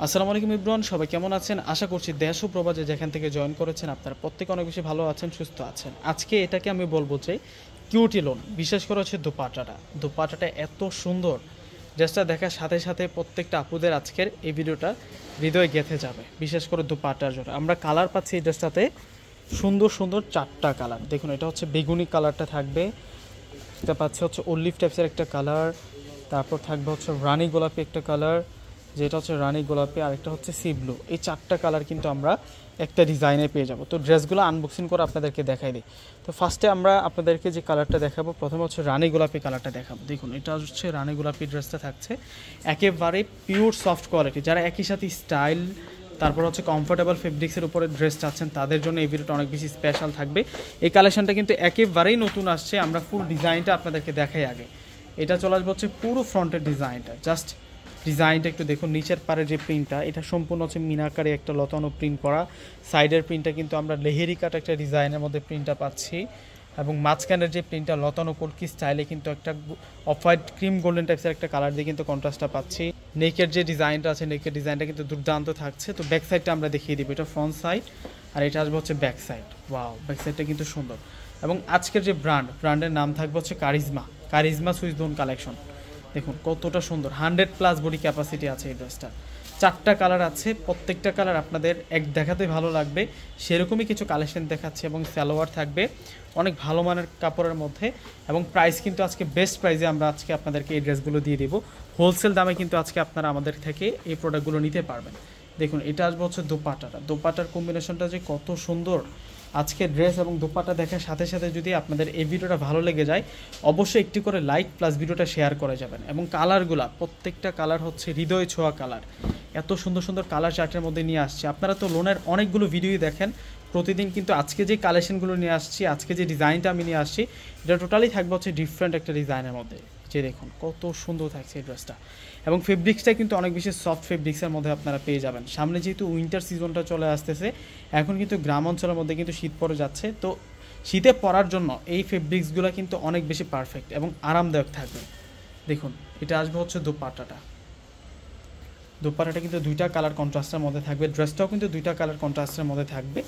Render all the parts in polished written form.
আসসালামু আলাইকুম ইব্রান, সবাই কেমন আছেন? আশা করছি দেশ ও প্রবাসে যেখান থেকে জয়েন করেছেন আপনারা প্রত্যেকে অনেক বেশি ভালো আছেন, সুস্থ আছেন। আজকে এটাকে আমি বলবো যে কিউটি লোন, বিশেষ করে হচ্ছে দোপাট্টাটা এত সুন্দর, ড্রেসটা দেখার সাথে সাথে প্রত্যেকটা আপুদের আজকের এই ভিডিওটা হৃদয়ে গেঁথে যাবে। বিশেষ করে দোপাট্টার জন্য আমরা কালার পাচ্ছি এই ড্রেসটাতে, সুন্দর সুন্দর 4টা কালার। দেখুন, এটা হচ্ছে বেগুনি কালারটা থাকবে, এটা পাচ্ছে হচ্ছে অলিভ টাইপসের একটা কালার, তারপর থাকবে হচ্ছে রানী গোলাপি একটা কালার, যেটা হচ্ছে রানী গোলাপি, আর একটা হচ্ছে সি ব্লু। এই 4টা কালার কিন্তু আমরা একটা ডিজাইনে পেয়ে যাব। তো ড্রেসগুলো আনবক্সিং করে আপনাদেরকে দেখাই দিই। তো ফার্স্টে আমরা আপনাদেরকে যে কালারটা দেখাবো, প্রথমে হচ্ছে রানী গোলাপি কালারটা দেখাবো। দেখুন, এটা হচ্ছে রানী গোলাপি ড্রেসটা থাকছে একেবারে পিওর সফট কোয়ালিটি। যারা একই সাথে স্টাইল তারপর হচ্ছে কমফোর্টেবল ফেব্রিক্সের উপরে ড্রেস চাচ্ছেন তাদের জন্য এই ভিডিওটা অনেক বেশি স্পেশাল থাকবে। এই কালেকশনটা কিন্তু একেবারেই নতুন আসছে। আমরা ফুল ডিজাইনটা আপনাদেরকে দেখাই আগে। এটা চলে আসবে হচ্ছে পুরো ফ্রন্টের ডিজাইনটা, জাস্ট ডিজাইনটা একটু দেখুন। নিচের পারে যে প্রিন্টটা, এটা সম্পূর্ণ হচ্ছে মিনাকারে একটা লতানো প্রিন্ট করা। সাইডের প্রিন্টটা কিন্তু আমরা লেহেরি কাট একটা ডিজাইনের মধ্যে প্রিন্টটা পাচ্ছি, এবং মাঝখানের যে প্রিন্টটা লতানো কলকি স্টাইলে কিন্তু একটা অফ হোয়াইট ক্রিম গোল্ডেন টাইপসের একটা কালার দিয়ে কিন্তু কন্ট্রাস্টটা পাচ্ছি। নেকের যে ডিজাইনটা আছে, নেকের ডিজাইনটা কিন্তু দুর্দান্ত থাকছে। তো ব্যাক সাইডটা আমরা দেখিয়ে দিব, এটা ফ্রন্ট সাইড আর এটা আসবে হচ্ছে ব্যাক সাইড। ওয়াও, ব্যাক সাইডটা কিন্তু সুন্দর। এবং আজকের যে ব্র্যান্ডের নাম থাকবে হচ্ছে কারিজমা সুইস লোন কালেকশন। দেখুন কতটা সুন্দর, 100+ বডি ক্যাপাসিটি আছে এই ড্রেসটা। 4টা কালার আছে, প্রত্যেকটা কালার আপনাদের এক দেখাতে ভালো লাগবে সেরকমই কিছু কালেকশন দেখাচ্ছে। এবং সালোয়ার থাকবে অনেক ভালো মানের কাপড়ের মধ্যে, এবং প্রাইস কিন্তু আজকে বেস্ট প্রাইসে আমরা আজকে আপনাদেরকে এই ড্রেসগুলো দিয়ে দেবো। হোলসেল দামে কিন্তু আজকে আপনারা আমাদের থেকে এই প্রোডাক্টগুলো নিতে পারবেন। দেখুন, এটা আসবে হচ্ছে দোপাট্টার কম্বিনেশনটা যে কত সুন্দর। আজকে ড্রেস এবং দোপাট্টা দেখার সাথে সাথে যদি আপনাদের এই ভিডিওটা ভালো লেগে যায়, অবশ্যই একটি করে লাইক প্লাস ভিডিওটা শেয়ার করে যাবেন। এবং কালারগুলো প্রত্যেকটা কালার হচ্ছে হৃদয় ছোঁয়া কালার। এত সুন্দর সুন্দর কালার চার্টের মধ্যে নিয়ে আসছে। আপনারা তো লোনের অনেকগুলো ভিডিওই দেখেন প্রতিদিন, কিন্তু আজকে যে কালেকশনগুলো নিয়ে আসছি, আজকে যে ডিজাইনটা আমি নিয়ে আসছি, এটা টোটালি থাকবে হচ্ছে ডিফারেন্ট একটা ডিজাইনের মধ্যে। যে দেখুন কত সুন্দর থাকছে এই ড্রেসটা, এবং ফেব্রিক্সটা কিন্তু অনেক বেশি সফট ফেব্রিক্সের মধ্যে আপনারা পেয়ে যাবেন। সামনে যেহেতু উইন্টার সিজনটা চলে আসতেছে, এখন কিন্তু গ্রাম অঞ্চলের মধ্যে কিন্তু শীত পড়ে যাচ্ছে, তো শীতে পরার জন্য এই ফেব্রিক্সগুলো কিন্তু অনেক বেশি পারফেক্ট এবং আরামদায়ক থাকবে। দেখুন, এটা আসবে হচ্ছে দোপাট্টাটা কিন্তু 2টা কালার কন্ট্রাস্টের মধ্যে থাকবে। ড্রেসটাও কিন্তু 2টা কালার কন্ট্রাস্টের মধ্যে থাকবে।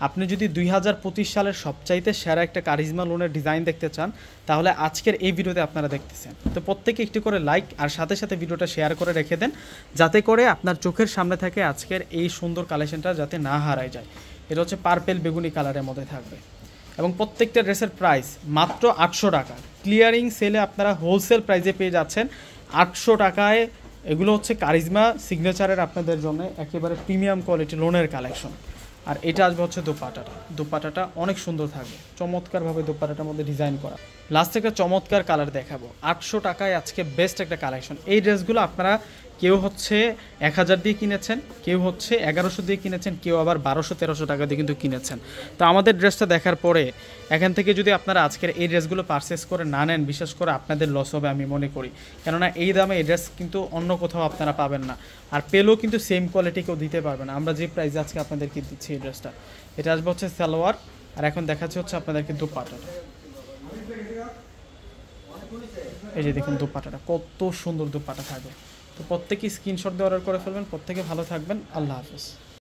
আপনি যদি 2025 সালের সবচাইতে সেরা একটা কারিজমা লোনের ডিজাইন দেখতে চান, তাহলে আজকের এই ভিডিওতে আপনারা দেখতেছেন। তো প্রত্যেকে একটি করে লাইক আর সাথে সাথে ভিডিওটা শেয়ার করে রেখে দেন, যাতে করে আপনার চোখের সামনে থাকে আজকের এই সুন্দর কালেকশনটা যাতে না হারায় যায়। এটা হচ্ছে পার্পেল বেগুনি কালারের মধ্যে থাকবে, এবং প্রত্যেকটা ড্রেসের প্রাইস মাত্র 800 টাকা। ক্লিয়ারিং সেলে আপনারা হোলসেল প্রাইসে পেয়ে যাচ্ছেন 800 টাকায়। এগুলো হচ্ছে কারিজমা সিগনেচারের আপনাদের জন্য একেবারে প্রিমিয়াম কোয়ালিটি লোনের কালেকশন। আর এটা আসবে হচ্ছে দোপাট্টাটা অনেক সুন্দর থাকবে, চমৎকারভাবে দোপাট্টাটার মধ্যে ডিজাইন করা। লাস্ট একটা চমৎকার কালার দেখাবো। 800 টাকায় আজকে বেস্ট একটা কালেকশন। এই ড্রেসগুলো আপনারা কেউ হচ্ছে 1000 দিয়ে কিনেছেন, কেউ হচ্ছে 1100 দিয়ে কিনেছেন, কেউ আবার 1200-1300 টাকা দিয়ে কিন্তু কিনেছেন। তো আমাদের ড্রেসটা দেখার পরে এখান থেকে যদি আপনারা আজকের এই ড্রেসগুলো পারচেস করে না নেন, বিশেষ করে আপনাদের লস হবে আমি মনে করি। কেননা এই দামে এই ড্রেস কিন্তু অন্য কোথাও আপনারা পাবেন না, আর পেলেও কিন্তু সেম কোয়ালিটি কেউ দিতে পারবে না। আমরা যে প্রাইসে আজকে আপনাদেরকে দিচ্ছি এই ড্রেসটা, এটা আসবে হচ্ছে সালোয়ার, আর এখন দেখাচ্ছে হচ্ছে আপনাদেরকে দোপাট্টাটা। এই যে দেখুন দোপাট্টাটা কত সুন্দর দোপাট্টা থাকবে। তো প্রত্যেকেই স্ক্রিনশট দিয়ে অর্ডার করে ফেলবেন। প্রত্যেকে ভালো থাকবেন। আল্লাহ হাফেজ।